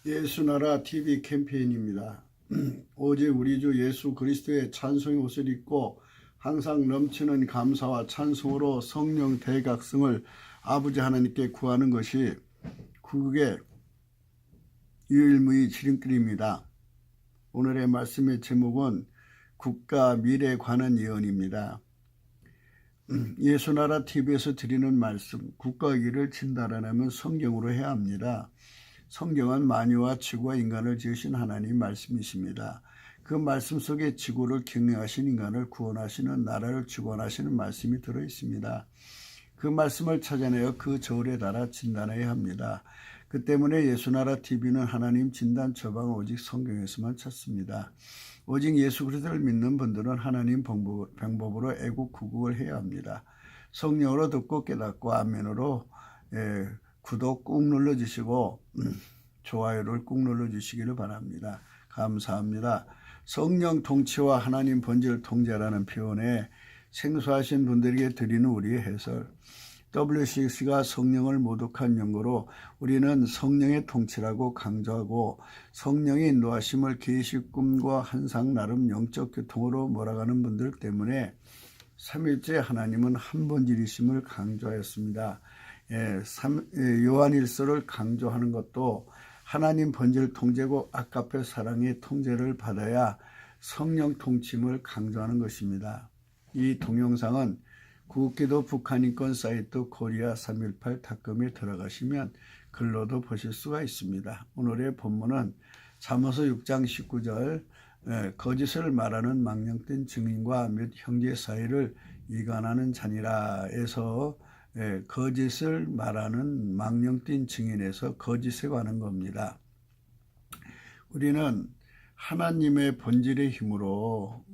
예수나라 TV 캠페인입니다. 오직 우리 주 예수 그리스도의 찬송의 옷을 입고 항상 넘치는 감사와 찬송으로 성령 대각성을 아버지 하나님께 구하는 것이 구국의 유일무이 지름길입니다. 오늘의 말씀의 제목은 국가 미래에 관한 예언입니다. 예수나라 TV에서 드리는 말씀, 국가 위기를 진단하려면 성경으로 해야 합니다. 성경은 만유와 지구와 인간을 지으신 하나님 말씀이십니다. 그 말씀 속에 지구를 경영하신 인간을 구원하시는 나라를 주관하시는 말씀이 들어있습니다. 그 말씀을 찾아내어 그 저울에 달아 진단해야 합니다. 그 때문에 예수나라 TV는 하나님 진단 처방을 오직 성경에서만 찾습니다. 오직 예수 그리스도를 믿는 분들은 하나님 방법으로 애국 구국을 해야 합니다. 성령으로 듣고 깨닫고 아멘으로 구독 꾹 눌러주시고 좋아요를 꾹 눌러주시기를 바랍니다. 감사합니다. 성령 통치와 하나님 본질 통제라는 표현에 생소하신 분들에게 드리는 우리의 해설. WCC가 성령을 모독한 연고로 우리는 성령의 통치라고 강조하고 성령의 인도하심을 계시 꿈과 환상 나름 영적 교통으로 몰아가는 분들 때문에 삼일째 하나님은 한 본질이심을 강조하였습니다. 요한일서를 강조하는 것도 하나님 본질 통제고 아까페 사랑의 통제를 받아야 성령 통침을 강조하는 것입니다. 이 동영상은 구국기도 북한인권 사이트 코리아 318.com에 들어가시면 글로도 보실 수가 있습니다. 오늘의 본문은 잠언서 6장 19절 거짓을 말하는 망령된 증인과 몇 형제 사이를 이간하는 자니라에서 거짓을 말하는 망령된 증인에서 거짓에 관한 겁니다. 우리는 하나님의 본질의 힘으로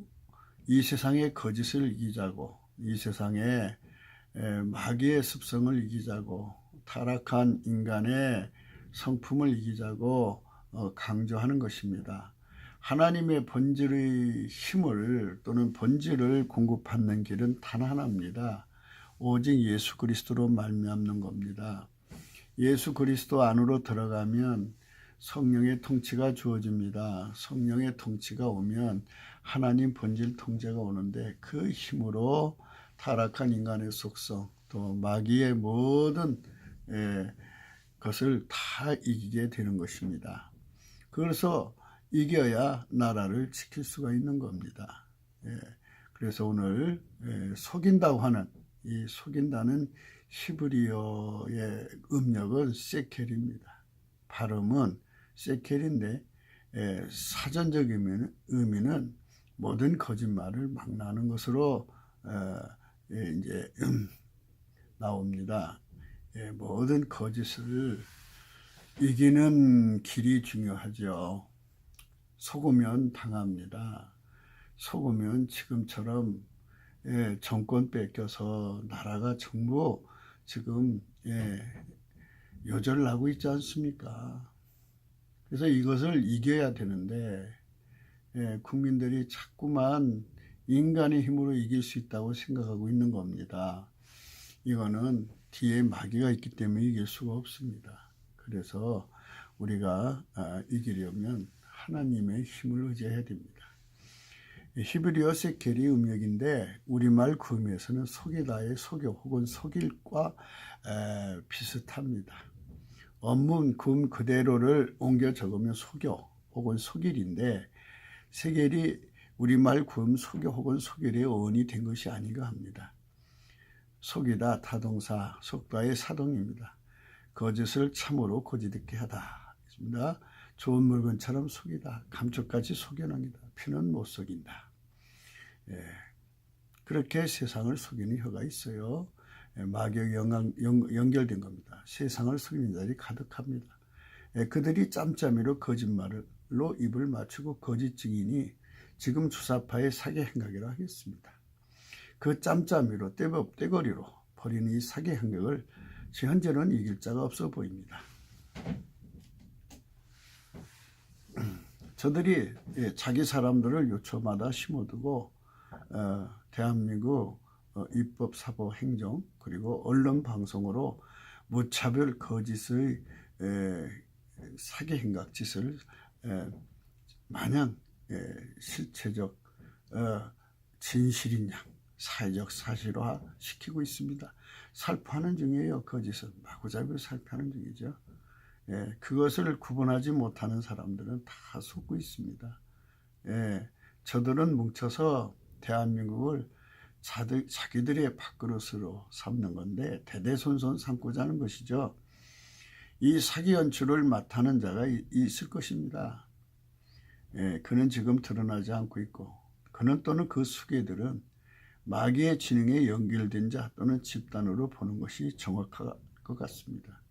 이 세상의 거짓을 이기자고 이 세상의 마귀의 습성을 이기자고 타락한 인간의 성품을 이기자고 강조하는 것입니다. 하나님의 본질의 힘을 또는 본질을 공급하는 길은 단 하나입니다. 오직 예수 그리스도로 말미암는 겁니다. 예수 그리스도 안으로 들어가면 성령의 통치가 주어집니다. 성령의 통치가 오면 하나님 본질 통제가 오는데 그 힘으로 타락한 인간의 속성 또 마귀의 모든 것을 다 이기게 되는 것입니다. 그래서 이겨야 나라를 지킬 수가 있는 겁니다. 그래서 오늘 속인다고 하는 이 속인다는 히브리어의 음력은 세켈입니다. 발음은 세켈인데 사전적 의미는 모든 거짓말을 막나는 것으로 이제 나옵니다. 모든 거짓을 이기는 길이 중요하죠. 속으면 당합니다. 속으면 지금처럼 정권 뺏겨서 나라가 전부 지금 요절을 하고 있지 않습니까? 그래서 이것을 이겨야 되는데 국민들이 자꾸만 인간의 힘으로 이길 수 있다고 생각하고 있는 겁니다. 이거는 뒤에 마귀가 있기 때문에 이길 수가 없습니다. 그래서 우리가 이기려면 하나님의 힘을 의지해야 됩니다. 히브리어 세켈이 음력인데 우리말 구음에서는 속이다의 속여 혹은 속일과 비슷합니다. 원문 구음 그대로를 옮겨 적으면 속여 혹은 속일인데 세겔이 우리말 구음 속여 혹은 속일의 어원이 된 것이 아닌가 합니다. 속이다 타동사 속다의 사동입니다. 거짓을 참으로 거짓있게 하다. 좋은 물건처럼 속이다. 감쪽같이 속여납니다. 피는 못 속인다. 그렇게 세상을 속이는 혀가 있어요. 마귀와 연결된 겁니다. 세상을 속이는 자들이 가득합니다. 그들이 짬짬이로 거짓말로 입을 맞추고 거짓 증인이 지금 주사파의 사기 행각이라 하겠습니다. 그 짬짬이로 떼거리로 벌이는 이 사기 행각을 현재는 이길 자가 없어 보입니다. 저들이 자기 사람들을 요초마다 심어두고 대한민국 입법, 사법, 행정 그리고 언론 방송으로 무차별 거짓의 사기 행각 짓을 마냥 실체적 진실인 양 사회적 사실화 시키고 있습니다. 살포하는 중이에요. 거짓은 마구잡이로 살포하는 중이죠. 그것을 구분하지 못하는 사람들은 다 속고 있습니다. 저들은 뭉쳐서 대한민국을 자기들의 밥그릇으로 삼는 건데 대대손손 삼고자 하는 것이죠. 이 사기 연출을 맡아는 자가 있을 것입니다. 그는 지금 드러나지 않고 있고 그는 또는 그 수괴들은 마귀의 진영에 연결된 자 또는 집단으로 보는 것이 정확할 것 같습니다.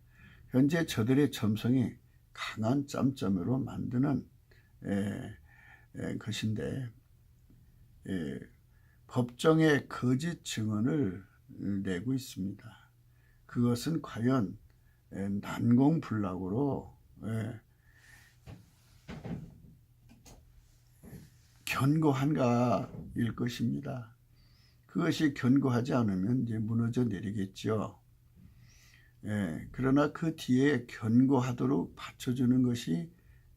현재 저들의 점성이 강한 짬짬으로 만드는 것인데 법정에 거짓 증언을 내고 있습니다. 그것은 과연 난공불락으로 견고한가일 것입니다. 그것이 견고하지 않으면 이제 무너져 내리겠죠. 그러나 그 뒤에 견고하도록 받쳐주는 것이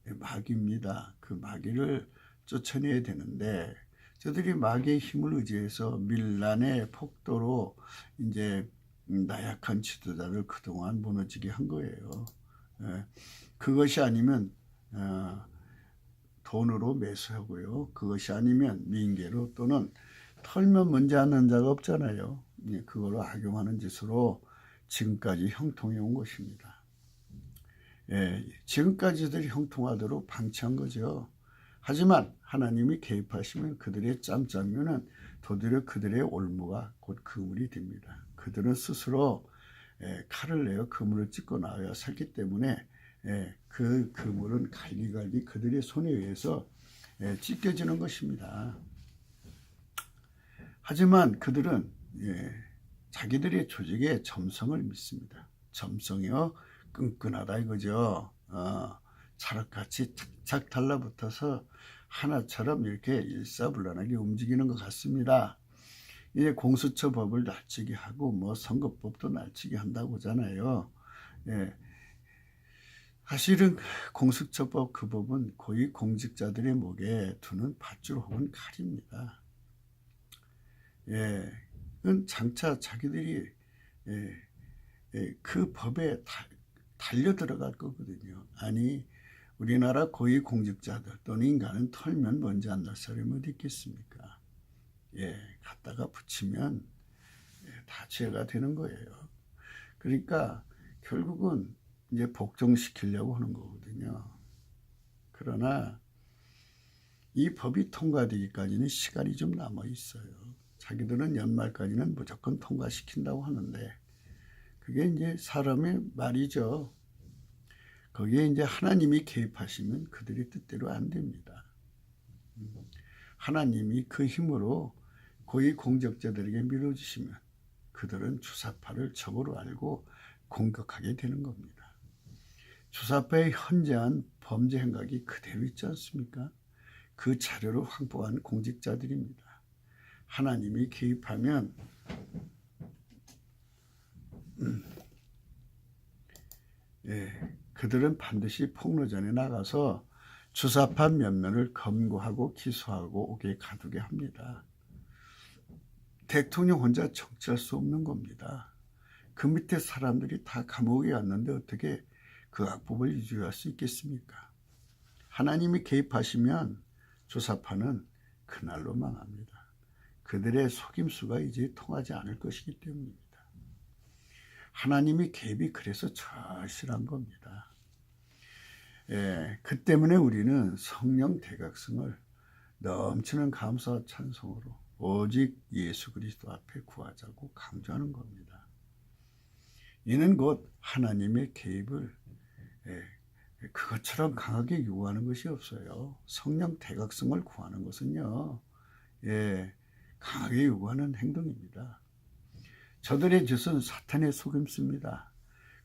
마귀입니다. 그 마귀를 쫓아내야 되는데 저들이 마귀의 힘을 의지해서 밀란의 폭도로 이제 나약한 지도자를 그동안 무너지게 한 거예요. 그것이 아니면 돈으로 매수하고요. 그것이 아니면 민계로 또는 털면 문제 않는 자가 없잖아요. 그걸로 악용하는 짓으로 지금까지 형통해 온 것입니다. 지금까지들이 형통하도록 방치한 거죠. 하지만 하나님이 개입하시면 그들의 짬짬이는 도리어 그들의 올무가 곧 그물이 됩니다. 그들은 스스로 칼을 내어 그물을 찢고 나와야 살기 때문에 그 그물은 갈기갈기 그들의 손에 의해서 찢겨지는 것입니다. 하지만 그들은 자기들의 조직의 점성을 믿습니다. 점성이요 끈끈하다 이거죠. 찰흙같이 착착 달라붙어서 하나처럼 이렇게 일사불란하게 움직이는 것 같습니다. 이제 공수처법을 날치기 하고 뭐 선거법도 날치기 한다고 하잖아요. 사실은 공수처법 그 법은 고위 공직자들의 목에 두는 밧줄 혹은 칼입니다. 그건 장차 자기들이 그 법에 달려 들어갈 거거든요. 아니 우리나라 고위 공직자들 또는 인간은 털면 먼지 안 날 사람이 어디 있겠습니까? 갖다가 붙이면 다 죄가 되는 거예요. 그러니까 결국은 이제 복종시키려고 하는 거거든요. 그러나 이 법이 통과되기까지는 시간이 좀 남아 있어요. 자기들은 연말까지는 무조건 통과시킨다고 하는데 그게 이제 사람의 말이죠. 거기에 이제 하나님이 개입하시면 그들의 뜻대로 안 됩니다. 하나님이 그 힘으로 고위 공직자들에게 밀어주시면 그들은 주사파를 적으로 알고 공격하게 되는 겁니다. 주사파의 현재한 범죄 행각이 그대로 있지 않습니까? 그 자료를 확보한 공직자들입니다. 하나님이 개입하면 그들은 반드시 폭로전에 나가서 주사파 면면을 검거하고 기소하고 오게 가두게 합니다. 대통령 혼자 정치할 수 없는 겁니다. 그 밑에 사람들이 다 감옥에 왔는데 어떻게 그 악법을 유지할 수 있겠습니까? 하나님이 개입하시면 주사파는 그날로 망합니다. 그들의 속임수가 이제 통하지 않을 것이기 때문입니다. 하나님이 개입이 그래서 절실한 겁니다. 그 때문에 우리는 성령 대각성을 넘치는 감사와 찬송으로 오직 예수 그리스도 앞에 구하자고 강조하는 겁니다. 이는 곧 하나님의 개입을 그것처럼 강하게 요구하는 것이 없어요. 성령 대각성을 구하는 것은요, 강하게 요구하는 행동입니다. 저들의 짓은 사탄의 속임수입니다.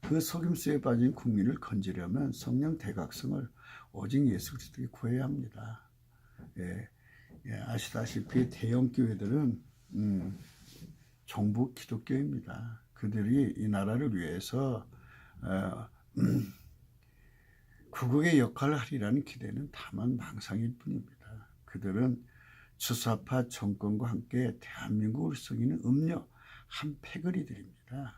그 속임수에 빠진 국민을 건지려면 성령 대각성을 오직 예수 그리스도에 구해야 합니다. 아시다시피 대형 교회들은 종북 기독교입니다. 그들이 이 나라를 위해서 극우의 역할을 하리라는 기대는 다만 망상일 뿐입니다. 그들은 주사파 정권과 함께 대한민국을 썩이는 음료 한 패거리들입니다.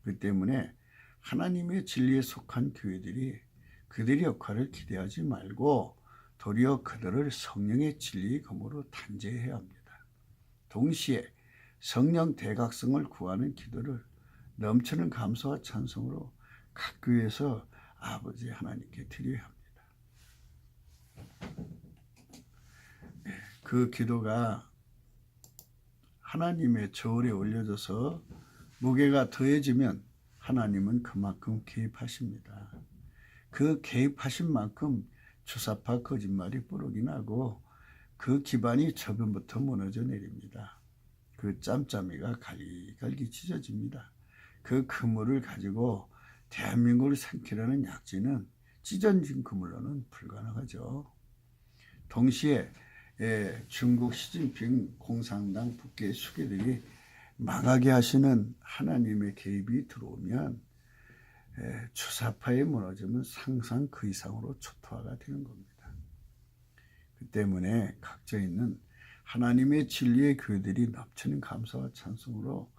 그 때문에 하나님의 진리에 속한 교회들이 그들의 역할을 기대하지 말고 도리어 그들을 성령의 진리의 검으로 단죄해야 합니다. 동시에 성령 대각성을 구하는 기도를 넘치는 감사와 찬송으로 각 교회에서 아버지 하나님께 드려야 합니다. 그 기도가 하나님의 저울에 올려져서 무게가 더해지면 하나님은 그만큼 개입하십니다. 그 개입하신 만큼 주사파 거짓말이 뽀록이 나고 그 기반이 저변부터 무너져 내립니다. 그 짬짬이가 갈기갈기 찢어집니다. 그 그물을 가지고 대한민국을 삼키려는 약진은 찢어진 그물로는 불가능하죠. 동시에 중국 시진핑 공산당 북계 수계들이 망하게 하시는 하나님의 개입이 들어오면 주사파에 무너지면 상상 그 이상으로 초토화가 되는 겁니다. 그 때문에 각져 있는 하나님의 진리의 교회들이 넘치는 감사와 찬송으로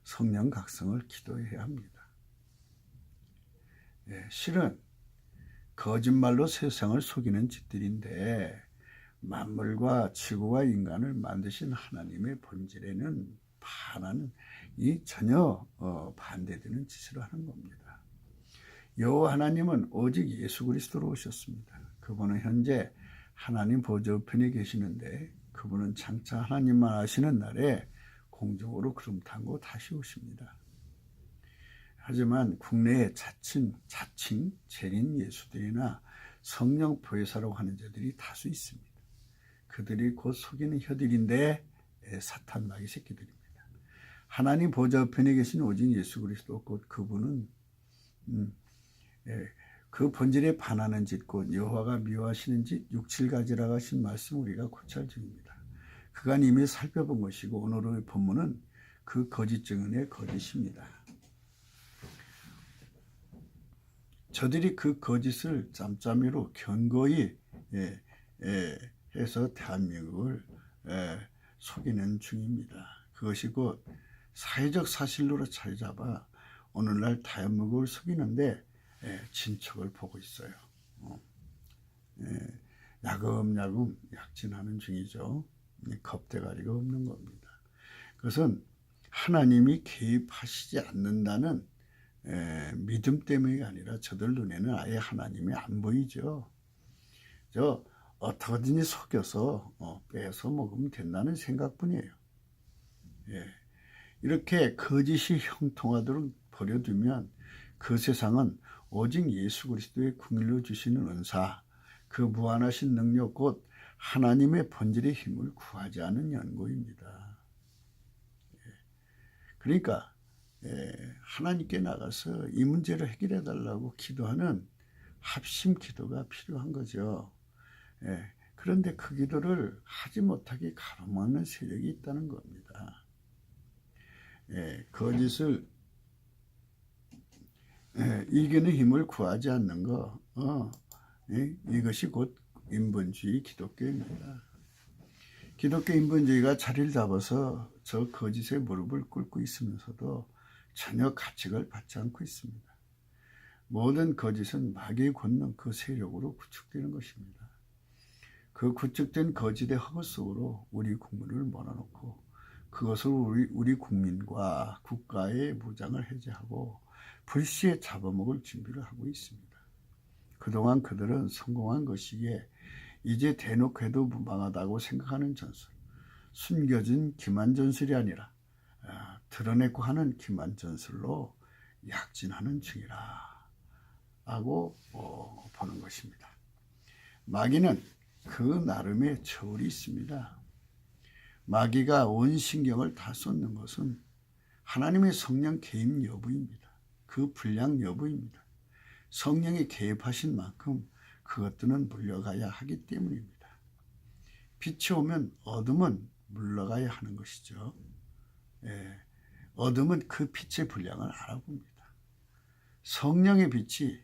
성령 각성을 기도해야 합니다. 실은 거짓말로 세상을 속이는 짓들인데 만물과 지구와 인간을 만드신 하나님의 본질에는 반하는 전혀 반대되는 짓을 하는 겁니다. 여호와 하나님은 오직 예수 그리스도로 오셨습니다. 그분은 현재 하나님 보좌 우편에 계시는데 그분은 장차 하나님만 아시는 날에 공중으로 구름 타고 다시 오십니다. 하지만 국내에 자칭 재림 예수들이나 성령 보혜사라고 하는 자들이 다수 있습니다. 그들이 곧 속이는 혀들인데 사탄 마귀 새끼들입니다. 하나님 보좌 우편에 계신 오직 예수 그리스도 곧 그분은 그 본질에 반하는 짓 곧 여호와가 미워하시는 짓 6, 7가지라고 하신 말씀 우리가 고찰 중입니다. 그간 이미 살펴본 것이고 오늘의 본문은 그 거짓 증언의 거짓입니다. 저들이 그 거짓을 짬짬이로 견고히 해서 대한민국을 속이는 중입니다. 그것이 곧 사회적 사실로 자리 잡아 오늘날 대한민국을 속이는데 진척을 보고 있어요. 야금야금 약진하는 중이죠. 겁대가리가 없는 겁니다. 그것은 하나님이 개입하시지 않는다는 믿음 때문이 아니라 저들 눈에는 아예 하나님이 안 보이죠. 어떻게든지 속여서 빼서 먹으면 된다는 생각뿐이에요. 이렇게 거짓이 형통하도록 버려두면 그 세상은 오직 예수 그리스도의 긍휼로 주시는 은사, 그 무한하신 능력 곧 하나님의 본질의 힘을 구하지 않은 연고입니다. 그러니까 하나님께 나가서 이 문제를 해결해 달라고 기도하는 합심 기도가 필요한 거죠. 그런데 그 기도를 하지 못하게 가로막는 세력이 있다는 겁니다. 거짓을 이기는 힘을 구하지 않는 거, 이것이 곧 인본주의 기독교입니다. 기독교 인본주의가 자리를 잡아서 저 거짓의 무릎을 꿇고 있으면서도 전혀 가책을 받지 않고 있습니다. 모든 거짓은 마귀의 권능 그 세력으로 구축되는 것입니다. 그 구축된 거짓의 허거 속으로 우리 국민을 몰아넣고 그것으로 우리 국민과 국가의 무장을 해제하고 불시에 잡아먹을 준비를 하고 있습니다. 그동안 그들은 성공한 것이기에 이제 대놓고 해도 무방하다고 생각하는 전술, 숨겨진 기만 전술이 아니라 드러내고 하는 기만 전술로 약진하는 중이라 하고 보는 것입니다. 마귀는 그 나름의 저울이 있습니다. 마귀가 온 신경을 다 쏟는 것은 하나님의 성령 개입 여부입니다. 그 분량 여부입니다. 성령이 개입하신 만큼 그것들은 물러가야 하기 때문입니다. 빛이 오면 어둠은 물러가야 하는 것이죠. 어둠은 그 빛의 분량을 알아봅니다. 성령의 빛이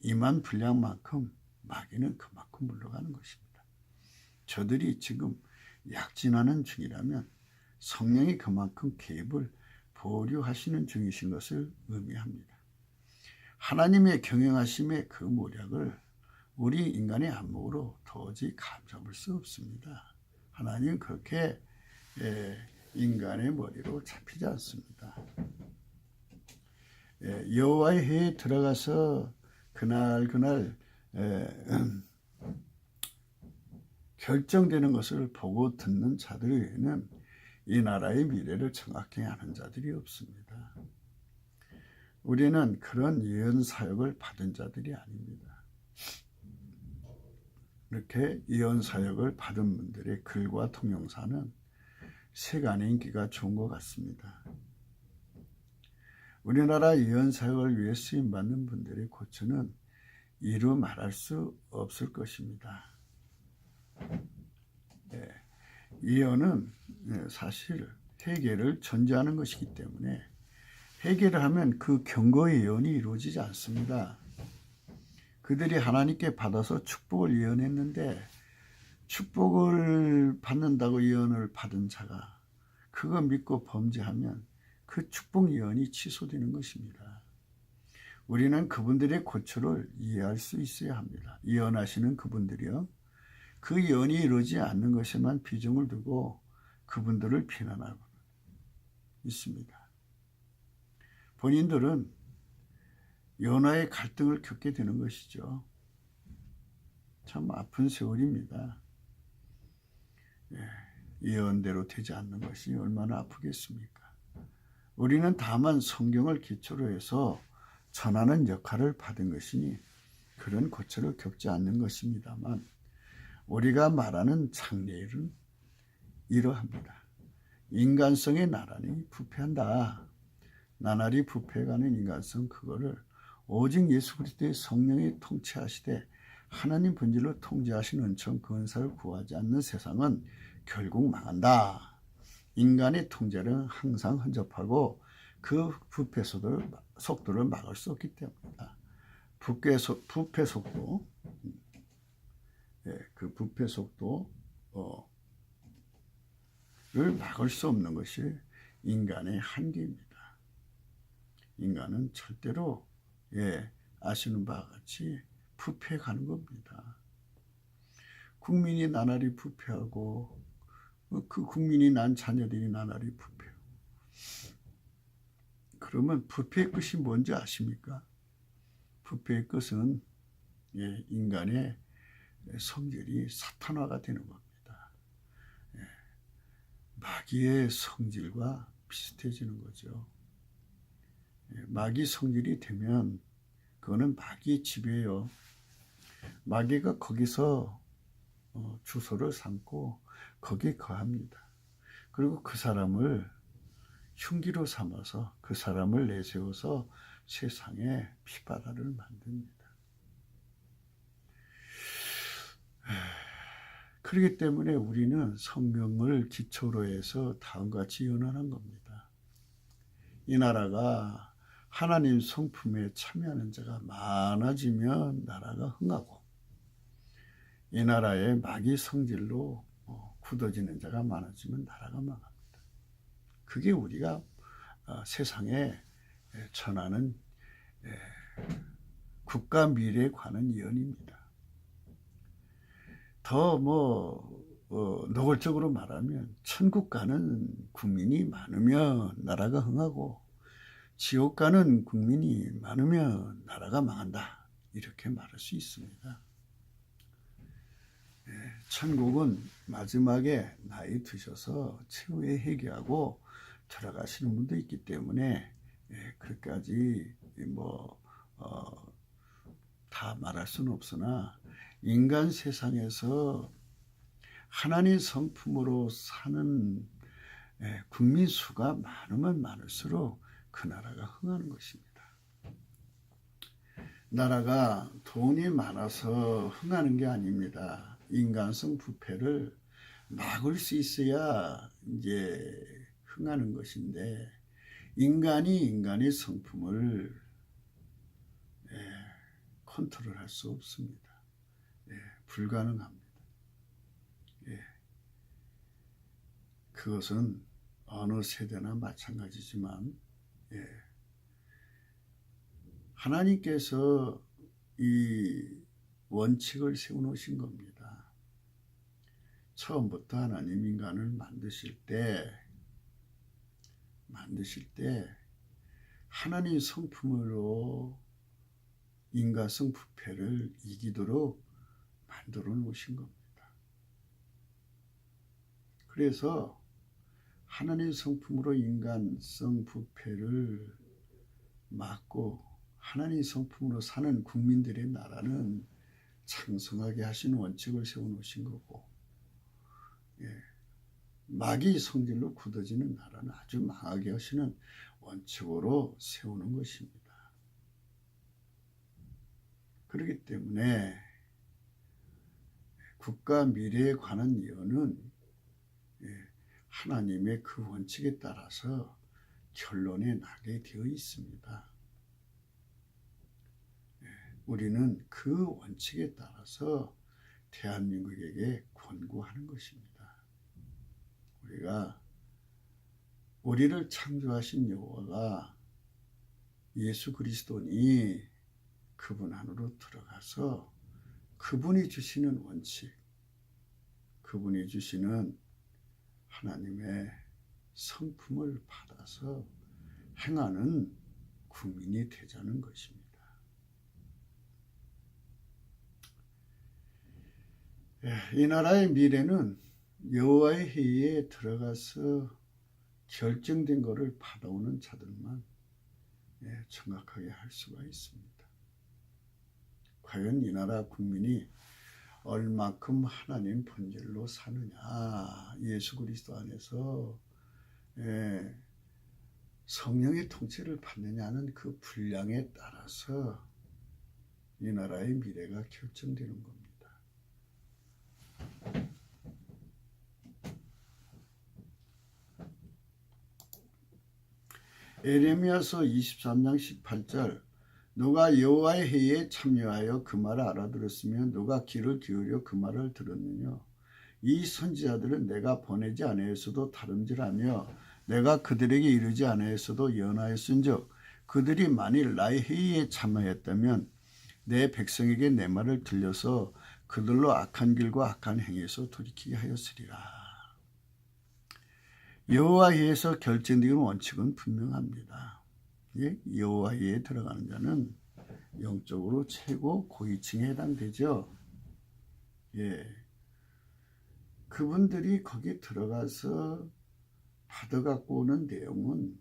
임한 분량만큼 마귀는 그만큼 물러가는 것입니다. 저들이 지금 약진하는 중이라면 성령이 그만큼 개입을 보류하시는 중이신 것을 의미합니다. 하나님의 경영하심의 그 모략을 우리 인간의 안목으로 도저히 감잡을 수 없습니다. 하나님은 그렇게 인간의 머리로 잡히지 않습니다. 여호와의 회에 들어가서 그날 결정되는 것을 보고 듣는 자들 외에는 이 나라의 미래를 정확히 아는 자들이 없습니다. 우리는 그런 예언 사역을 받은 자들이 아닙니다. 이렇게 예언 사역을 받은 분들의 글과 동영상은 세간의 인기가 좋은 것 같습니다. 우리나라 예언 사역을 위해 쓰임받는 분들의 고초는 이루 말할 수 없을 것입니다. 예언은 사실 회개를 전제하는 것이기 때문에 회개를 하면 그 경고의 예언이 이루어지지 않습니다. 그들이 하나님께 받아서 축복을 예언했는데 축복을 받는다고 예언을 받은 자가 그거 믿고 범죄하면 그 축복 예언이 취소되는 것입니다. 우리는 그분들의 고초를 이해할 수 있어야 합니다. 예언하시는 그분들이요. 그 예언이 이루어지지 않는 것에만 비중을 두고 그분들을 비난하고 있습니다. 본인들은 연하의 갈등을 겪게 되는 것이죠. 참 아픈 세월입니다. 예언대로 되지 않는 것이 얼마나 아프겠습니까? 우리는 다만 성경을 기초로 해서 전하는 역할을 받은 것이니 그런 고초를 겪지 않는 것입니다만 우리가 말하는 장래일은 이러합니다. 인간성의 나날이 부패한다. 나날이 부패해가는 인간성 그거를 오직 예수 그리스도의 성령이 통치하시되 하나님 본질로 통제하시는 은총 그 은사를 구하지 않는 세상은 결국 망한다. 인간의 통제는 항상 헌접하고 그 부패 속도를 막을 수 없기 때문이다. 부패 속도, 그 부패 속도를 막을 수 없는 것이 인간의 한계입니다. 인간은 절대로 아시는 바와 같이 부패해 가는 겁니다. 국민이 나날이 부패하고 그 국민이 난 자녀들이 나날이 부패하고 그러면 부패의 끝이 뭔지 아십니까? 부패의 끝은 인간의 성질이 사탄화가 되는 겁니다. 마귀의 성질과 비슷해지는 거죠. 마귀 성질이 되면 그거는 마귀의 집이에요. 마귀가 거기서 주소를 삼고 거기에 거합니다. 그리고 그 사람을 흉기로 삼아서 그 사람을 내세워서 세상에 피바다를 만듭니다. 그렇기 때문에 우리는 성경을 기초로 해서 다음과 같이 연언한 겁니다. 이 나라가 하나님 성품에 참여하는 자가 많아지면 나라가 흥하고 이 나라의 마귀 성질로 굳어지는 자가 많아지면 나라가 망합니다. 그게 우리가 세상에 전하는 국가 미래에 관한 예언입니다. 더 노골적으로 말하면 천국 가는 국민이 많으면 나라가 흥하고 지옥 가는 국민이 많으면 나라가 망한다. 이렇게 말할 수 있습니다. 천국은 마지막에 나이 드셔서 최후에 회개하고 들어가시는 분도 있기 때문에 그렇게까지 다 말할 수는 없으나 인간 세상에서 하나님 성품으로 사는 국민 수가 많으면 많을수록 그 나라가 흥하는 것입니다. 나라가 돈이 많아서 흥하는 게 아닙니다. 인간성 부패를 막을 수 있어야 이제 흥하는 것인데 인간이 인간의 성품을 컨트롤할 수 없습니다. 예, 불가능합니다. 예, 그것은 어느 세대나 마찬가지지만 예, 하나님께서 이 원칙을 세워놓으신 겁니다. 처음부터 하나님 인간을 만드실 때 하나님 성품으로 인간성 부패를 이기도록 만들어 놓으신 겁니다. 그래서 하나님 성품으로 인간성 부패를 막고 하나님 성품으로 사는 국민들의 나라는 창성하게 하시는 원칙을 세워놓으신 거고, 예, 마귀 성질로 굳어지는 나라는 아주 망하게 하시는 원칙으로 세우는 것입니다. 그렇기 때문에 국가 미래에 관한 예언은 하나님의 그 원칙에 따라서 결론에 나게 되어 있습니다. 우리는 그 원칙에 따라서 대한민국에게 권고하는 것입니다. 우리를 창조하신 여호와가 예수 그리스도니 그분 안으로 들어가서 그분이 주시는 원칙, 그분이 주시는 하나님의 성품을 받아서 행하는 국민이 되자는 것입니다. 이 나라의 미래는 여호와의 회의에 들어가서 결정된 것을 받아오는 자들만 정확하게 할 수가 있습니다. 과연 이 나라 국민이 얼마큼 하나님 본질로 사느냐, 예수 그리스도 안에서 성령의 통치를 받느냐는 그 분량에 따라서 이 나라의 미래가 결정되는 겁니다. 에레미야서 23장 18절, 누가 여호와의 회의에 참여하여 그 말을 알아들었으며 누가 귀를 기울여 그 말을 들었느냐. 이 선지자들은 내가 보내지 아니하였어도 다름질하며 내가 그들에게 이르지 아니하였어도 연하였은즉 그들이 만일 나의 회의에 참여했다면 내 백성에게 내 말을 들려서 그들로 악한 길과 악한 행위에서 돌이키게 하였으리라. 여호와에서 결정되는 원칙은 분명합니다. 여호와에 들어가는 자는 영적으로 최고 고위층에 해당되죠. 그분들이 거기 들어가서 받아갖고 오는 내용은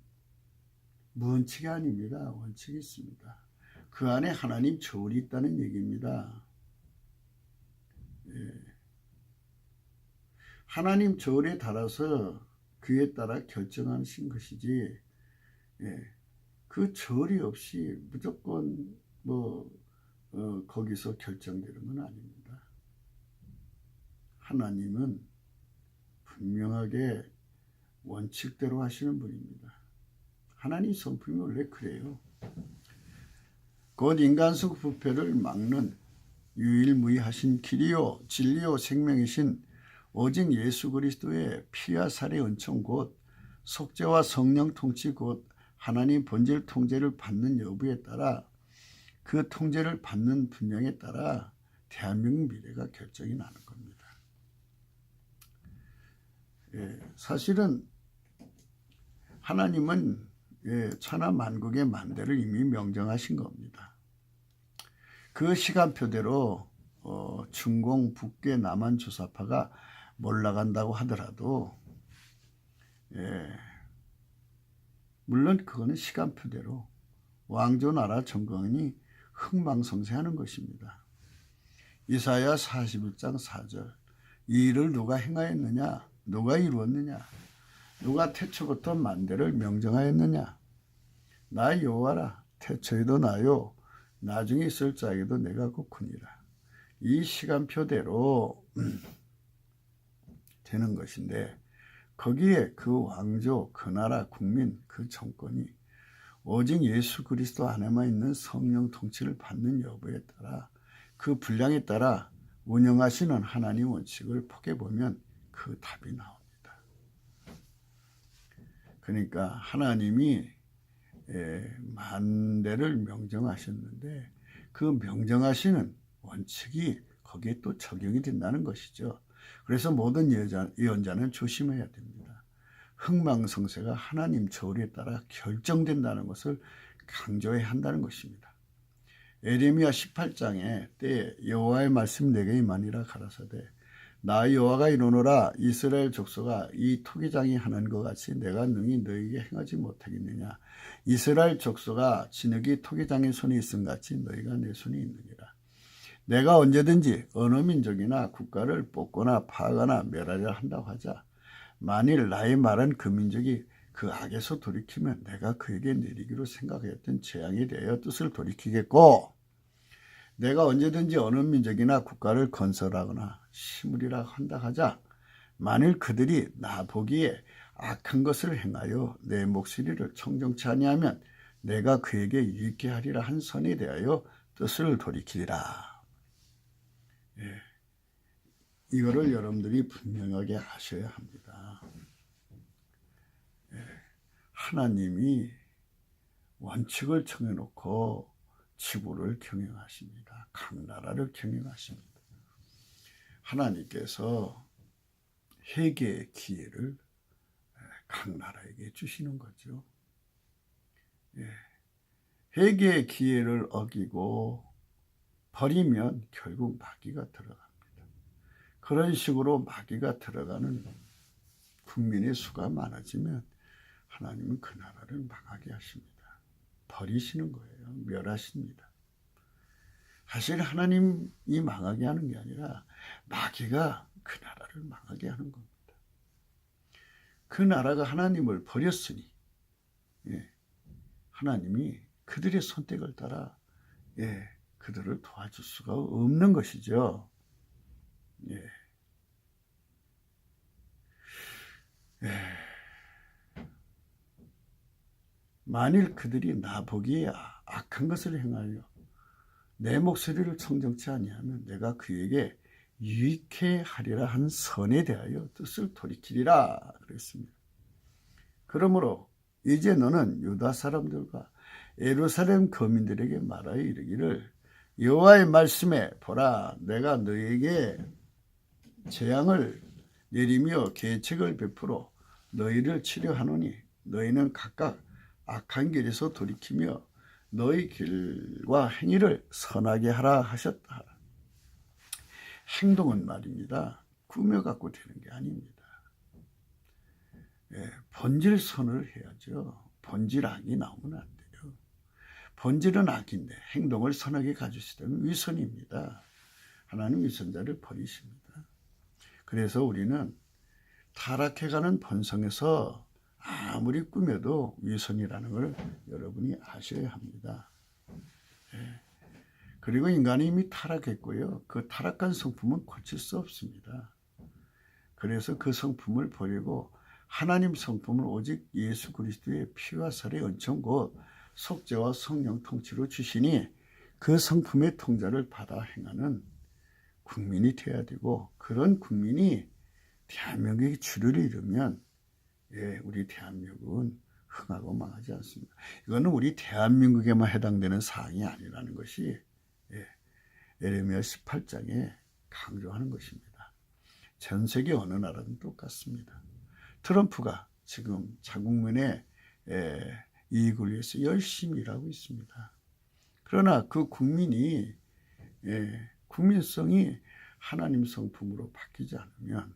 원칙이 아닙니다. 원칙이 있습니다. 그 안에 하나님 조언이 있다는 얘기입니다. 하나님 조언에 따라서 그에 따라 결정하신 것이지, 그 조언이 없이 무조건 거기서 결정되는 건 아닙니다. 하나님은 분명하게 원칙대로 하시는 분입니다. 하나님 성품이 원래 그래요. 곧 인간성 부패를 막는 유일무이하신 길이요 진리요 생명이신 오직 예수 그리스도의 피와 살의 은총 곧 속죄와 성령 통치 곧 하나님 본질 통제를 받는 여부에 따라 그 통제를 받는 분량에 따라 대한민국 미래가 결정이 나는 겁니다. 사실은 하나님은 천하 만국의 만대를 이미 명정하신 겁니다. 그 시간표대로 중공, 북괴, 남한 주사파가 몰락한다고 하더라도 물론 그거는 시간표대로 왕조나라 정권이 흥망성쇠하는 것입니다. 이사야 41장 4절, 이 일을 누가 행하였느냐, 누가 이루었느냐, 누가 태초부터 만대를 명정하였느냐. 나 여호와라, 태초에도 나요, 나중에 있을 자에게도 내가 그뿐이라. 이 시간표대로 되는 것인데 거기에 그 왕조, 그 나라, 국민, 그 정권이 오직 예수 그리스도 안에만 있는 성령 통치를 받는 여부에 따라 그 분량에 따라 운영하시는 하나님 원칙을 포개보면 그 답이 나옵니다. 그러니까 하나님이 만대를 명정하셨는데 그 명정하시는 원칙이 거기에 또 적용이 된다는 것이죠. 그래서 모든 예언자는 조심해야 됩니다. 흥망성쇠가 하나님 저울에 따라 결정된다는 것을 강조해야 한다는 것입니다. 에레미야 18장에 때에 여호와의 말씀 내게 임하니라 가라사대 나 여호와가 이르노라 이스라엘 족속아 이 토기장이 하는 것 같이 내가 능히 너희에게 행하지 못하겠느냐 이스라엘 족속아 진흙이 토기장의 손에 있음 같이 너희가 내 손에 있느니라. 내가 언제든지 어느 민족이나 국가를 뽑거나 파거나 멸하려 한다고 하자 만일 나의 말은 그 민족이 그 악에서 돌이키면 내가 그에게 내리기로 생각하였던 재앙에 대하여 뜻을 돌이키겠고 내가 언제든지 어느 민족이나 국가를 건설하거나 심으리라 한다 하자 만일 그들이 나 보기에 악한 것을 행하여 내 목소리를 청정치 아니하면 내가 그에게 유익게 하리라 한 선에 대하여 뜻을 돌이키리라. 이거를 여러분들이 분명하게 아셔야 합니다. 하나님이 원칙을 정해놓고 지구를 경영하십니다. 각 나라를 경영하십니다. 하나님께서 회개의 기회를 각 나라에게 주시는 거죠. 회개의 기회를 어기고 버리면 결국 마귀가 들어갑니다. 그런 식으로 마귀가 들어가는 국민의 수가 많아지면 하나님은 그 나라를 망하게 하십니다. 버리시는 거예요. 멸하십니다. 사실 하나님이 망하게 하는 게 아니라 마귀가 그 나라를 망하게 하는 겁니다. 그 나라가 하나님을 버렸으니 하나님이 그들의 선택을 따라 그들을 도와줄 수가 없는 것이죠. 만일 그들이 나 보기에 악한 것을 행하여 내 목소리를 청정치 아니하면 내가 그에게 유익해 하리라 한 선에 대하여 뜻을 돌이키리라 그랬습니다. 그러므로 이제 너는 유다 사람들과 예루살렘 거민들에게 말하여 이르기를 여호와의 말씀에 보라 내가 너희에게 재앙을 내리며 계책을 베풀어 너희를 치료하노니 너희는 각각 악한 길에서 돌이키며 너희 길과 행위를 선하게 하라 하셨다. 행동은 말입니다. 꾸며갖고 되는 게 아닙니다. 본질선을 해야죠. 본질 악이 나오면 안 돼요. 본질은 악인데 행동을 선하게 가주시다면 위선입니다. 하나님 위선자를 버리십니다. 그래서 우리는 타락해가는 본성에서 아무리 꾸며도 위선이라는 걸 여러분이 아셔야 합니다. 그리고 인간이 이미 타락했고요. 그 타락한 성품은 고칠 수 없습니다. 그래서 그 성품을 버리고 하나님 성품을 오직 예수 그리스도의 피와 살의 은총 곧 속죄와 성령 통치로 주시니 그 성품의 통자를 받아 행하는 국민이 되어야 되고 그런 국민이 대한민국의 주를 이루면 우리 대한민국은 흥하고 망하지 않습니다. 이거는 우리 대한민국에만 해당되는 사항이 아니라는 것이 예레미야 18장에 강조하는 것입니다. 전 세계 어느 나라든 똑같습니다. 트럼프가 지금 자국민의 이익을 위해서 열심히 일하고 있습니다. 그러나 그 국민이 국민성이 하나님 성품으로 바뀌지 않으면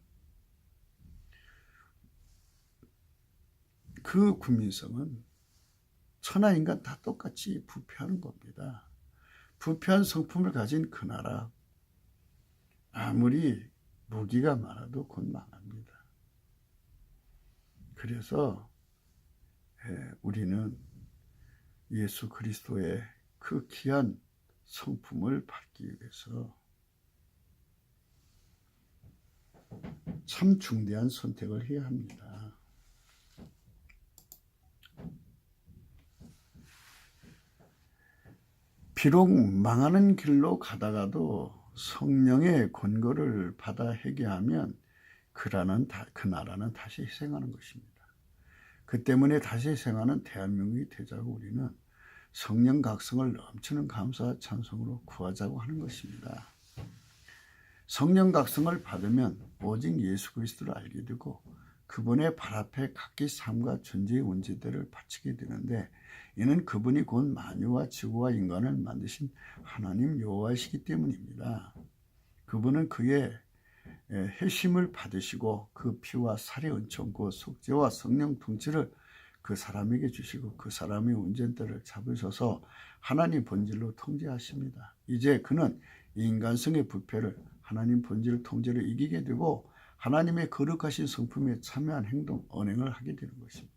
그 국민성은 천하 인간 다 똑같이 부패하는 겁니다. 부패한 성품을 가진 그 나라 아무리 무기가 많아도 곧 망합니다. 그래서 우리는 예수 그리스도의 그 귀한 성품을 받기 위해서 참 중대한 선택을 해야 합니다. 비록 망하는 길로 가다가도 성령의 권고를 받아 회개하면 그 나라는 다시 희생하는 것입니다. 그 때문에 다시 희생하는 대한민국이 되자고 우리는 성령 각성을 넘치는 감사와 찬송으로 구하자고 하는 것입니다. 성령 각성을 받으면 오직 예수 그리스도를 알게 되고 그분의 발 앞에 각기 삶과 존재의 원죄들을 바치게 되는데, 이는 그분이 곧 만유와 지구와 인간을 만드신 하나님 여호와이시기 때문입니다. 그분은 그의 회심을 받으시고 그 피와 살의 은총, 그 속죄와 성령 통치를 그 사람에게 주시고 그 사람의 운전대를 잡으셔서 하나님 본질로 통제하십니다. 이제 그는 인간성의 부패를 하나님 본질 통제를 이기게 되고 하나님의 거룩하신 성품에 참여한 행동, 언행을 하게 되는 것입니다.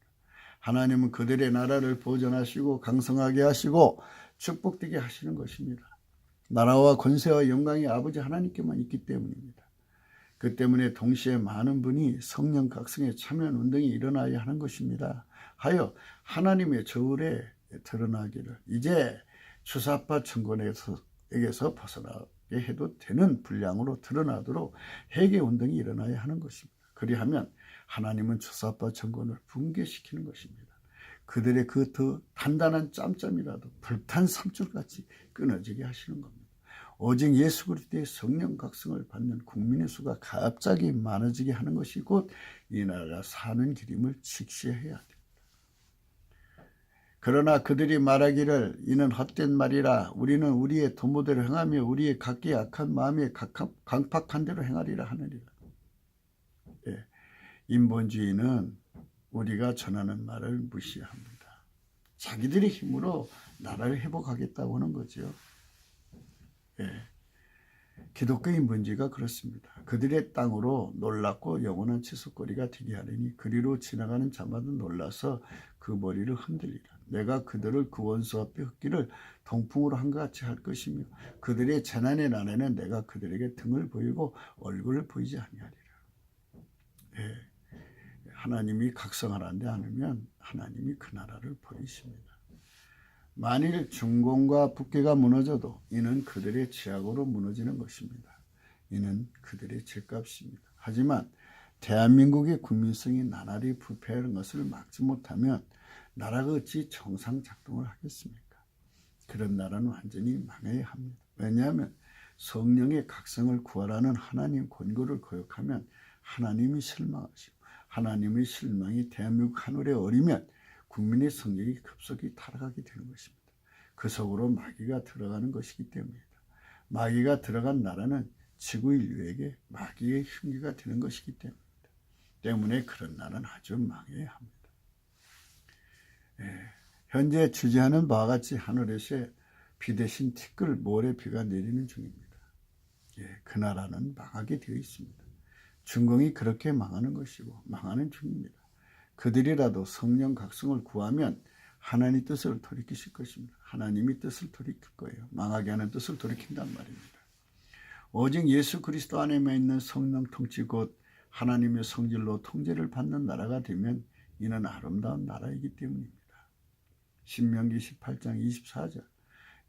하나님은 그들의 나라를 보존하시고 강성하게 하시고 축복되게 하시는 것입니다. 나라와 권세와 영광이 아버지 하나님께만 있기 때문입니다. 그 때문에 동시에 많은 분이 성령 각성에 참여한 운동이 일어나야 하는 것입니다. 하여 하나님의 저울에 드러나기를 이제 주사파 천권에게서 벗어나게 해도 되는 분량으로 드러나도록 회개 운동이 일어나야 하는 것입니다. 그리하면 하나님은 주사파 천권을 붕괴시키는 것입니다. 그들의 그 더 단단한 짬짬이라도 불탄 삼줄같이 끊어지게 하시는 겁니다. 오직 예수 그리스도의 성령 각성을 받는 국민의 수가 갑자기 많아지게 하는 것이 곧 이 나라가 사는 길임을 직시해야 됩니다. 그러나 그들이 말하기를 이는 헛된 말이라, 우리는 우리의 도모대로 행하며 우리의 각기 악한 마음에 강팍한 대로 행하리라 하느니라. 예, 인본주의는 우리가 전하는 말을 무시합니다. 자기들의 힘으로 나라를 회복하겠다고 하는 거죠. 예, 기독교 인본주의가 그렇습니다. 그들의 땅으로 놀랍고 영원한 치솟거리가 되게 하리니 그리로 지나가는 자마다 놀라서 그 머리를 흔들리라. 내가 그들을 그 원수 앞에 흙기를 동풍으로 한 것 같이 할 것이며 그들의 재난의 날에는 내가 그들에게 등을 보이고 얼굴을 보이지 아니하리라. 예, 하나님이 각성하라는데 않으면 하나님이 그 나라를 버리십니다. 만일 중공과 북계가 무너져도 이는 그들의 죄악으로 무너지는 것입니다. 이는 그들의 죄값입니다. 하지만 대한민국의 국민성이 나날이 부패하는 것을 막지 못하면 나라가 어찌 정상 작동을 하겠습니까? 그런 나라는 완전히 망해야 합니다. 왜냐하면 성령의 각성을 구하라는 하나님 권고를 거역하면 하나님이 실망하시고 하나님의 실망이 대한민국 하늘에 어리면 국민의 성령이 급속히 타락하게 되는 것입니다. 그 속으로 마귀가 들어가는 것이기 때문입니다. 마귀가 들어간 나라는 지구 인류에게 마귀의 흉기가 되는 것이기 때문에 그런 나라는 아주 망해야 합니다. 예, 현재 주재하는 바와 같이 하늘에서 비 대신 티끌 모래비가 내리는 중입니다. 예, 그 나라는 망하게 되어 있습니다. 중공이 그렇게 망하는 것이고 망하는 중입니다. 그들이라도 성령 각성을 구하면 하나님 뜻을 돌이키실 것입니다. 하나님이 뜻을 돌이킬 거예요. 망하게 하는 뜻을 돌이킨단 말입니다. 오직 예수 그리스도 안에만 있는 성령 통치 곧 하나님의 성질로 통제를 받는 나라가 되면 이는 아름다운 나라이기 때문입니다. 신명기 18장 24절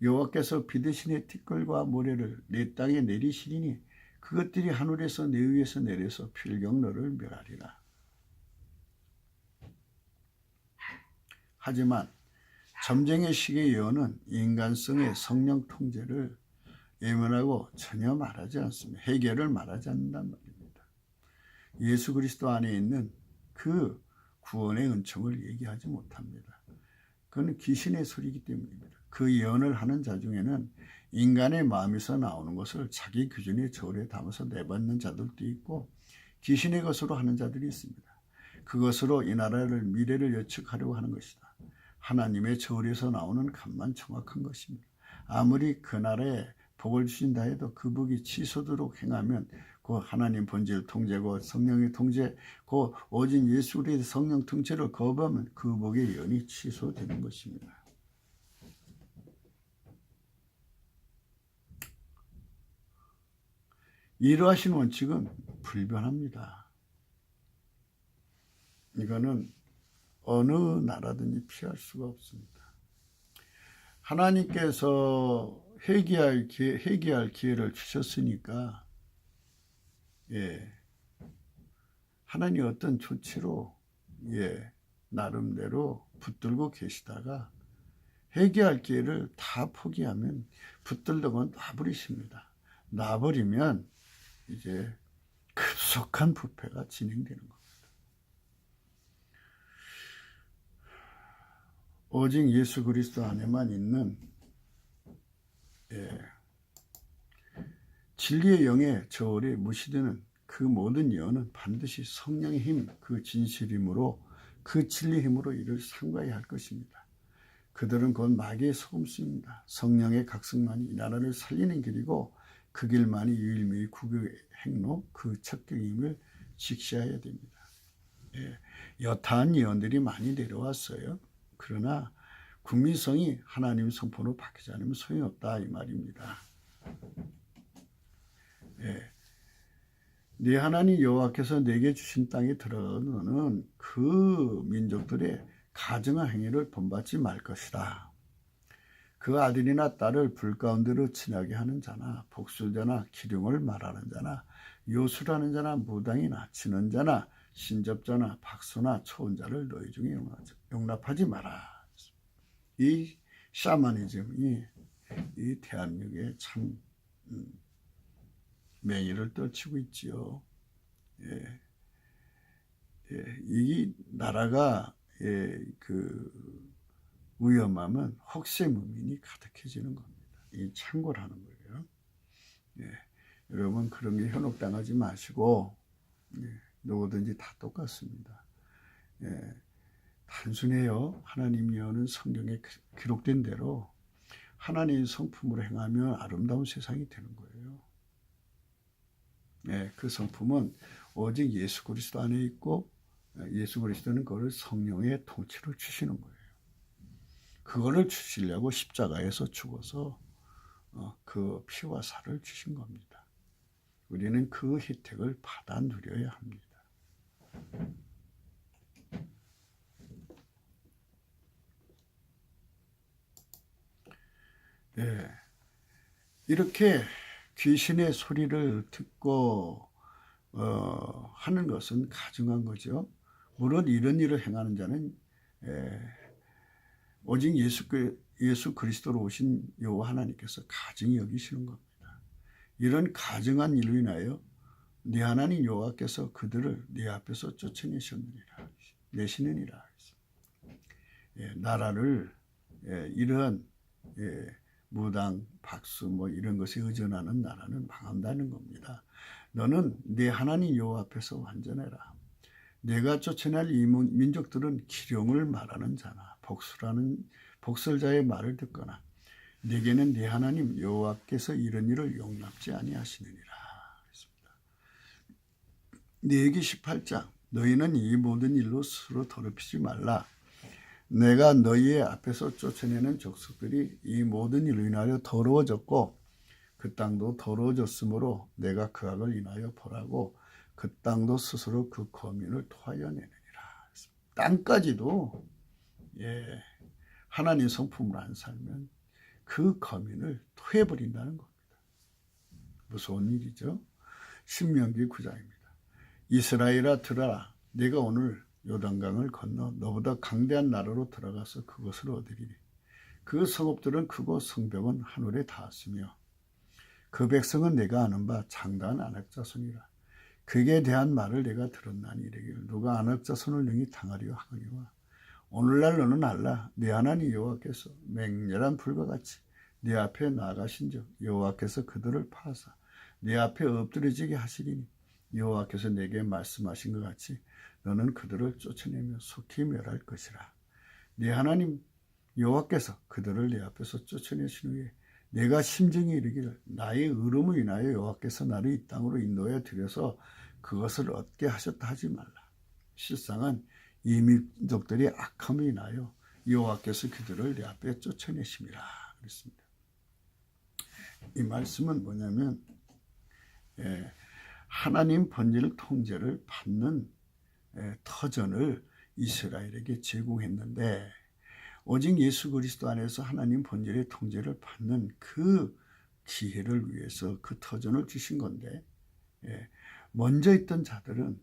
여호와께서 비 대신에 티끌과 모래를 내 땅에 내리시리니 그것들이 하늘에서 내 위에서 내려서 필경 너를 멸하리라. 하지만 점쟁의 시기의 예언은 인간성의 성령 통제를 예언하고 전혀 말하지 않습니다. 해결을 말하지 않는단 말입니다. 예수 그리스도 안에 있는 그 구원의 은총을 얘기하지 못합니다. 그건 귀신의 소리이기 때문입니다. 그 예언을 하는 자 중에는 인간의 마음에서 나오는 것을 자기 기준의 저울에 담아서 내받는 자들도 있고 귀신의 것으로 하는 자들이 있습니다. 그것으로 이 나라를 미래를 예측하려고 하는 것이다. 하나님의 저울에서 나오는 값만 정확한 것입니다. 아무리 그 나라에 복을 주신다 해도 그 복이 치솟도록 행하면 그 하나님 본질 통제고 성령의 통제, 그 오직 예수 그리스도의 성령 통제를 거부하면 그 복의 연이 취소되는 것입니다. 이러하신 원칙은 불변합니다. 이거는 어느 나라든지 피할 수가 없습니다. 하나님께서 회개할 기회를 주셨으니까, 예, 하나님 어떤 조치로, 예, 나름대로 붙들고 계시다가 회개할 기회를 다 포기하면 붙들던 건 놔버리십니다. 놔버리면 이제 급속한 부패가 진행되는 겁니다. 오직 예수 그리스도 안에만 있는, 예, 진리의 영의 저울에 무시되는 그 모든 예언은 반드시 성령의 힘, 그 진실의 힘으로, 그 진리의 힘으로 이를 상과해야 할 것입니다. 그들은 곧 마귀의 속임수입니다. 성령의 각성만이 이 나라를 살리는 길이고 그 길만이 유일무이 국의 행로, 그 척경임을 직시해야 됩니다. 예, 여타한 예언들이 많이 내려왔어요. 그러나 국민성이 하나님 성품으로 바뀌지 않으면 소용이 없다 이 말입니다. 예, 네 하나님 여호와께서 내게 주신 땅에 들어가는 그 민족들의 가증한 행위를 본받지 말 것이다. 그 아들이나 딸을 불 가운데로 지나게 하는 자나 복술자나 기륭을 말하는 자나 요술하는 자나 무당이나 치는 자나 신접자나 박수나 초혼자를 너희 중에 용납하지 마라. 이 샤머니즘이 이 대한민국에 참 맹위를 떨치고 있지요. 예, 예, 이 나라가, 예, 그 위험하면 혹세무민이 가득해지는 겁니다. 이 참고를 하는 거예요. 예, 여러분 그런 게 현혹당하지 마시고, 예, 누구든지 다 똑같습니다. 예, 단순해요. 하나님 예언은 성경에 기록된 대로 하나님의 성품으로 행하면 아름다운 세상이 되는 거예요. 예, 그 성품은 오직 예수 그리스도 안에 있고 예수 그리스도는 그걸 성령의 통치로 주시는 거예요. 그거를 주시려고 십자가에서 죽어서 그 피와 살을 주신 겁니다. 우리는 그 혜택을 받아 누려야 합니다. 네, 이렇게 귀신의 소리를 듣고 하는 것은 가증한 거죠. 물론 이런 일을 행하는 자는 오직 예수 그리스도로 오신 여호와 하나님께서 가증히 여기시는 겁니다. 이런 가증한 일로 인하여 네 하나님 여호와께서 그들을 네 앞에서 내시느니라. 예, 나라를, 예, 이러한, 예, 무당, 박수 뭐 이런 것에 의존하는 나라는 망한다는 겁니다. 너는 네 하나님 여호와 앞에서 완전해라. 내가 쫓아낼 이 민족들은 기령을 말하는 자나 복설자의 말을 듣거나 내게는 네 하나님 여호와께서 이런 일을 용납지 아니하시느니라. 레위기 18장 너희는 이 모든 일로 스스로 더럽히지 말라. 내가 너희의 앞에서 쫓아내는 족속들이 이 모든 일로 인하여 더러워졌고 그 땅도 더러워졌으므로 내가 그 악을 인하여 벌하고 그 땅도 스스로 그 거민을 토하여 내느니라. 땅까지도, 예, 하나님 성품으로 안 살면 그 거민을 토해버린다는 겁니다. 무서운 일이죠. 신명기 9장입니다. 이스라엘아 들어라. 내가 오늘 요단강을 건너 너보다 강대한 나라로 들어가서 그것을 얻으리니 그 성읍들은 크고 성벽은 하늘에 닿았으며 그 백성은 내가 아는 바 장다한 안악자손이라. 그에 대한 말을 내가 들었나니 이르기를 누가 안악자손을 능히 당하려 하거니와 오늘날 너는 알라. 네 하나님 여호와께서 맹렬한 불과 같이 네 앞에 나가신즉 여호와께서 그들을 파하사 네 앞에 엎드려지게 하시리니 여호와께서 내게 말씀하신 것 같이 너는 그들을 쫓아내며 속히 멸할 것이라. 네 하나님 여호와께서 그들을 내 앞에서 쫓아내신 후에 내가 심정히 이르기를 나의 의름을 인하여 여호와께서 나를 이 땅으로 인도해 들여서 그것을 얻게 하셨다 하지 말라. 실상은 이 민족들이 악함을 인하여 여호와께서 그들을 내 앞에 쫓아내심이라 그랬습니다. 이 말씀은 뭐냐면, 예, 하나님 번질 통제를 받는 터전을 이스라엘에게 제공했는데 오직 예수 그리스도 안에서 하나님 본질의 통제를 받는 그 기회를 위해서 그 터전을 주신 건데, 먼저 있던 자들은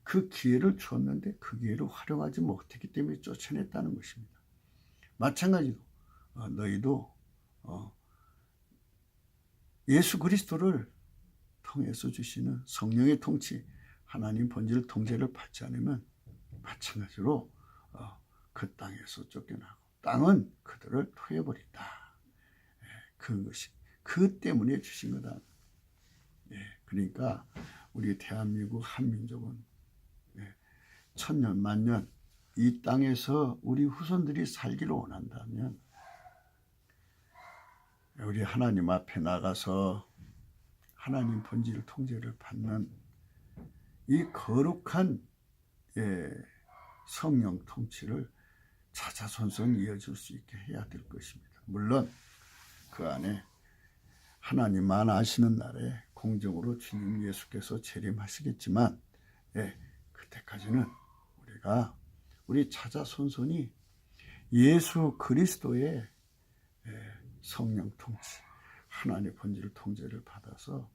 그 기회를 주었는데 그 기회를 활용하지 못했기 때문에 쫓아냈다는 것입니다. 마찬가지로 너희도 예수 그리스도를 통해서 주시는 성령의 통치, 하나님 본질 통제를 받지 않으면 마찬가지로 그 땅에서 쫓겨나고 땅은 그들을 토해버린다. 그것이 그 때문에 주신 거다. 그러니까 우리 대한민국 한민족은 천년 만년 이 땅에서 우리 후손들이 살기를 원한다면 우리 하나님 앞에 나가서 하나님 본질 통제를 받는 이 거룩한 성령 통치를 자자손손 이어줄 수 있게 해야 될 것입니다. 물론 그 안에 하나님만 아시는 날에 공정으로 주님 예수께서 재림하시겠지만 그때까지는 우리 자자손손이 예수 그리스도의 성령 통치, 하나님의 본질 통제를 받아서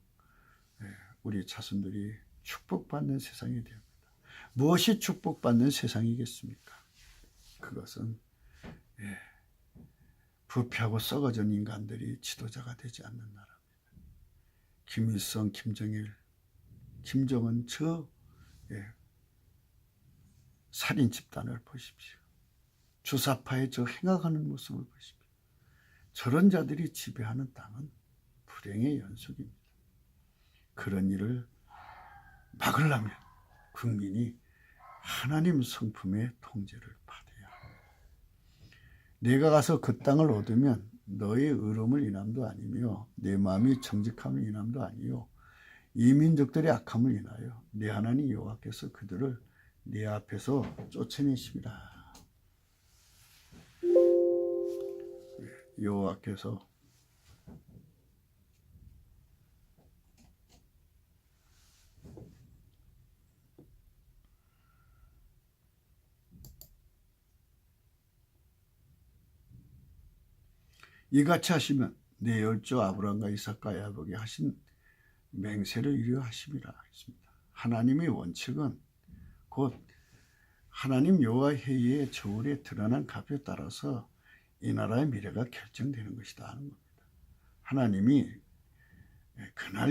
우리 자손들이 축복받는 세상이 되옵니다. 무엇이 축복받는 세상이겠습니까? 그것은 부패하고 썩어진 인간들이 지도자가 되지 않는 나라입니다. 김일성, 김정일, 김정은 저 살인 집단을 보십시오. 주사파의 저 행악하는 모습을 보십시오. 저런 자들이 지배하는 땅은 불행의 연속입니다. 그런 일을 막으려면 국민이 하나님 성품의 통제를 받아야 합니다. 내가 가서 그 땅을 얻으면 너의 의로움을 인함도 아니며 내 마음이 정직함을 인함도 아니요 이 민족들의 악함을 인하여 내 하나님 여호와께서 그들을 내 앞에서 쫓아내심이라. 여호와께서 이같이 하시면 내 열조 아브라함과 이삭과 야곱에게 하신 맹세를 이루어 하심이라 했습니다. 하나님의 원칙은 곧 하나님 여호와 회의의 저울에 드러난 값에 따라서 이 나라의 미래가 결정되는 것이다 하는 겁니다. 하나님이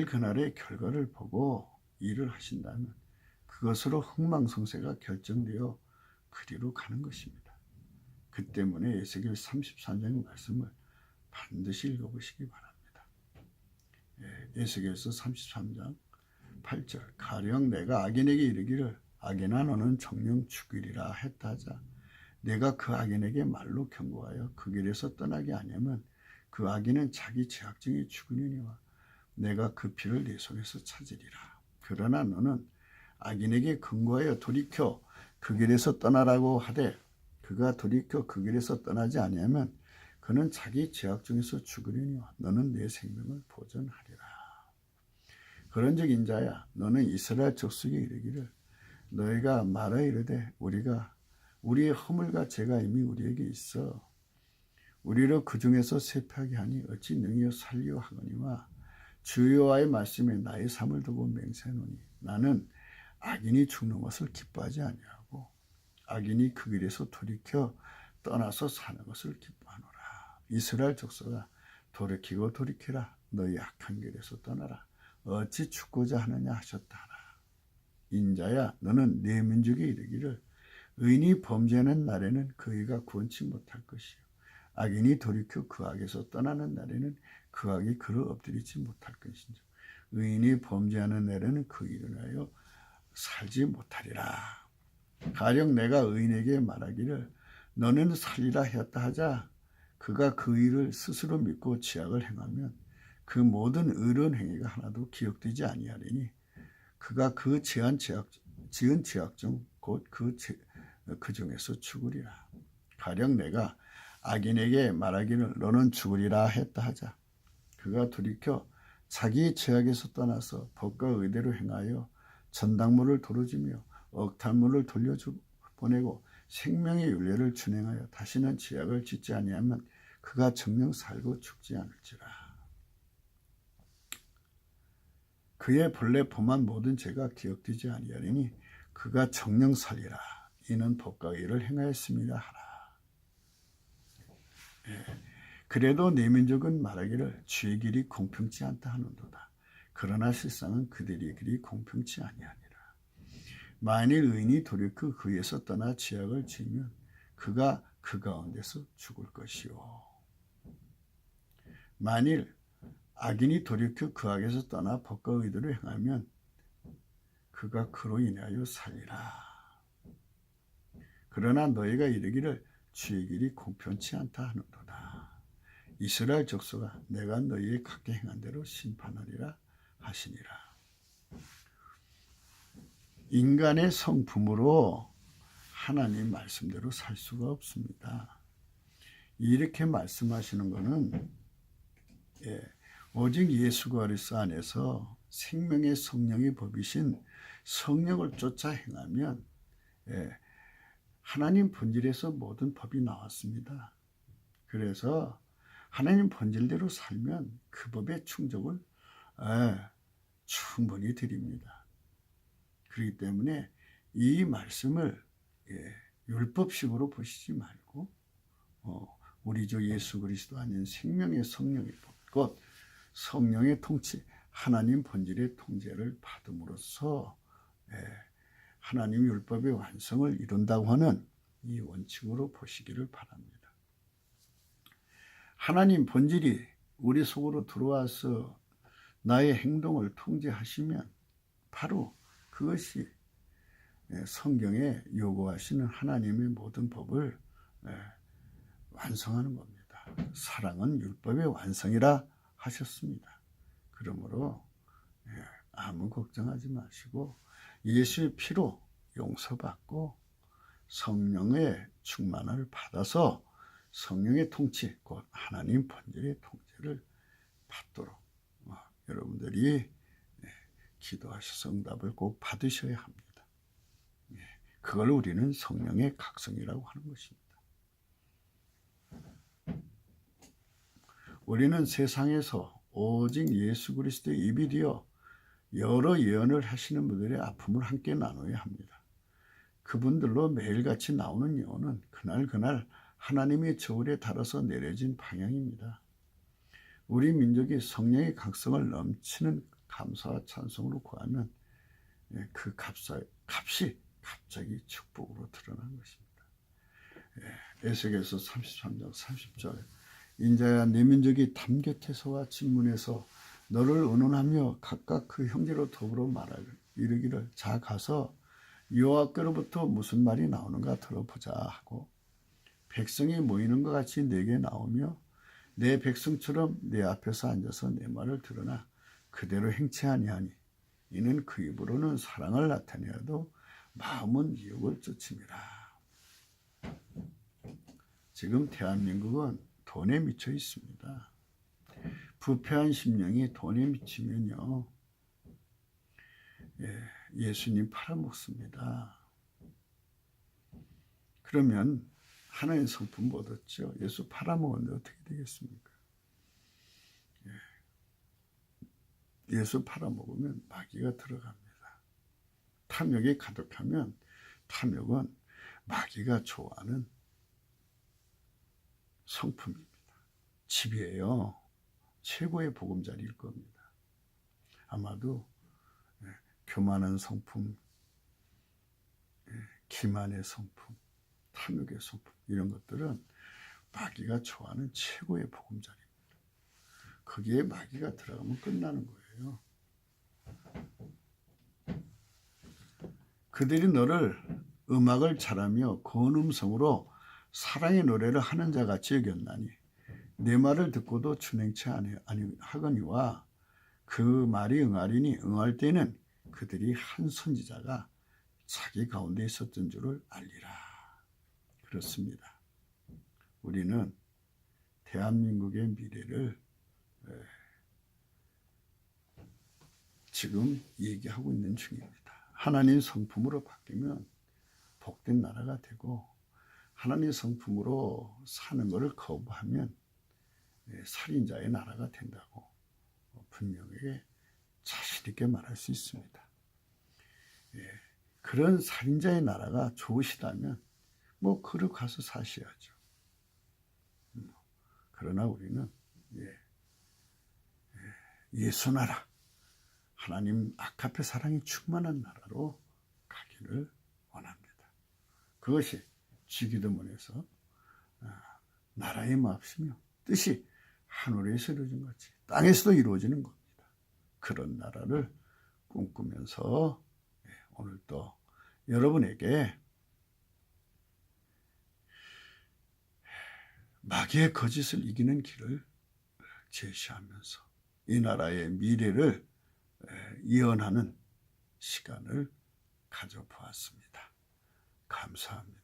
그날의 결과를 보고 일을 하신다면 그것으로 흥망성쇠가 결정되어 그리로 가는 것입니다. 그 때문에 에스겔 33장의 말씀을 반드시 읽어보시기 바랍니다. 에스겔서 33장 8절 가령 내가 악인에게 이르기를 악인아 너는 정령 죽으리라 했다 하자 내가 그 악인에게 말로 경고하여 그 길에서 떠나게 아니하면 그 악인은 자기 죄악 중에 죽으려니와 내가 그 피를 내 손에서 찾으리라. 그러나 너는 악인에게 근거하여 돌이켜 그 길에서 떠나라고 하되 그가 돌이켜 그 길에서 떠나지 아니하면 그는 자기 죄악 중에서 죽으려니와 너는 내 생명을 보존하리라. 그런즉 인자야 너는 이스라엘 족속에 이르기를 너희가 말하 이르되 우리의 허물과 죄가 이미 우리에게 있어 우리를 그 중에서 쇠폐하게 하니 어찌 능히 살리려 하거니와 주 여호와의 말씀에 나의 삶을 두고 맹세하노니 나는 악인이 죽는 것을 기뻐하지 아니하고 악인이 그 길에서 돌이켜 떠나서 사는 것을 기뻐하노라. 이스라엘 족속아 돌이키고 돌이키라. 너희 악한 길에서 떠나라. 어찌 죽고자 하느냐 하셨다 하라. 인자야 너는 내 민족에 이르기를 의인이 범죄하는 날에는 그이가 구원치 못할 것이요 악인이 돌이켜 그 악에서 떠나는 날에는 그 악이 그를 엎드리지 못할 것인지 의인이 범죄하는 날에는 그 일을 하여 살지 못하리라. 가령 내가 의인에게 말하기를 너는 살리라 하였다 하자 그가 그 일을 스스로 믿고 죄악을 행하면 그 모든 의로운 행위가 하나도 기억되지 아니하리니 그가 그 지은 죄악 중 곧 그 중에서 죽으리라. 가령 내가 악인에게 말하기를 너는 죽으리라 했다 하자 그가 돌이켜 자기 죄악에서 떠나서 법과 의대로 행하여 전당물을 도로지며 억탈물을 보내고 생명의 윤례를 준행하여 다시는 죄악을 짓지 아니하면 그가 정녕 살고 죽지 않을지라. 그의 본래 범한 모든 죄가 기억되지 아니하리니 그가 정녕 살리라. 이는 법과 의를 행하였습니다 하라. 그래도 내 민족은 말하기를 주의 길이 공평치 않다 하는도다. 그러나 실상은 그들의 길이 공평치 아니하니라. 만일 의인이 돌이켜 그에서 떠나 죄악을 지으면 그가 그 가운데서 죽을 것이요. 만일 악인이 돌이켜 그 악에서 떠나 법과 의도를 행하면 그가 그로 인하여 살리라. 그러나 너희가 이르기를 주의 길이 공평치 않다 하는도다. 이스라엘 족속아 내가 너희의 각기 행한 대로 심판하리라 하시니라. 인간의 성품으로 하나님 말씀대로 살 수가 없습니다. 이렇게 말씀하시는 것은 오직 예수 그리스도 안에서 생명의 성령의 법이신 성령을 쫓아 행하면 하나님 본질에서 모든 법이 나왔습니다. 그래서 하나님 본질대로 살면 그 법의 충족을 충분히 드립니다. 그렇기 때문에 이 말씀을 율법식으로 보시지 말고 우리 주 예수 그리스도 아닌 생명의 성령의 법, 곧 성령의 통치, 하나님 본질의 통제를 받음으로써 하나님 율법의 완성을 이룬다고 하는 이 원칙으로 보시기를 바랍니다. 하나님 본질이 우리 속으로 들어와서 나의 행동을 통제하시면 바로 그것이 성경에 요구하시는 하나님의 모든 법을 완성하는 겁니다. 사랑은 율법의 완성이라 하셨습니다. 그러므로 아무 걱정하지 마시고 예수의 피로 용서받고 성령의 충만을 받아서 성령의 통치, 곧 하나님 본질의 통제를 받도록 여러분들이 기도하셔서 응답을 꼭 받으셔야 합니다. 그걸 우리는 성령의 각성이라고 하는 것입니다. 우리는 세상에서 오직 예수 그리스도의 입이 되어 여러 예언을 하시는 분들의 아픔을 함께 나눠야 합니다. 그분들로 매일같이 나오는 예언은 그날 하나님의 저울에 달아서 내려진 방향입니다. 우리 민족이 성령의 각성을 넘치는 감사와 찬송으로 구하면 그 값이 갑자기 축복으로 드러난 것입니다. 에스겔서 33장 30절 인자야 내 민족이 담곁에서와 진문에서 너를 의논하며 각각 그 형제로 더불어 말하길 이르기를 자 가서 여호와께로부터 무슨 말이 나오는가 들어보자 하고 백성이 모이는 것 같이 내게 나오며 내 백성처럼 내 앞에서 앉아서 내 말을 들으나 그대로 행치 아니하니 이는 그 입으로는 사랑을 나타내어도 마음은 유혹을 쫓음이라. 지금 대한민국은 돈에 미쳐 있습니다. 부패한 심령이 돈에 미치면요 예수님 팔아먹습니다. 그러면 하나님 성품 못 얻죠. 예수 팔아먹었는데 어떻게 되겠습니까? 예수 팔아먹으면 마귀가 들어갑니다. 탐욕이 가득하면 탐욕은 마귀가 좋아하는 성품입니다. 집이에요. 최고의 보금자리일 겁니다. 아마도 교만한 성품, 기만의 성품, 탐욕의 성품 이런 것들은 마귀가 좋아하는 최고의 보금자리입니다. 거기에 마귀가 들어가면 끝나는 거예요. 그들이 너를 음악을 잘하며 고운 음성으로 사랑의 노래를 하는 자 같이 여겼나니 내 말을 듣고도 준행치 아니하거니와 그 말이 응하리니 응할 때는 그들이 한 선지자가 자기 가운데 있었던 줄을 알리라. 그렇습니다. 우리는 대한민국의 미래를 지금 얘기하고 있는 중입니다. 하나님 성품으로 바뀌면 복된 나라가 되고 하나님의 성품으로 사는 것을 거부하면 살인자의 나라가 된다고 분명하게 자신 있게 말할 수 있습니다. 그런 살인자의 나라가 좋으시다면 그를 가서 사셔야죠. 그러나 우리는 예수 나라, 하나님 아카페 사랑이 충만한 나라로 가기를 원합니다. 그것이 주기도문에서 나라의 마음이며 뜻이 하늘에서 이루어진 것이 땅에서도 이루어지는 겁니다. 그런 나라를 꿈꾸면서 오늘 또 여러분에게 마귀의 거짓을 이기는 길을 제시하면서 이 나라의 미래를 예언하는 시간을 가져보았습니다. 감사합니다.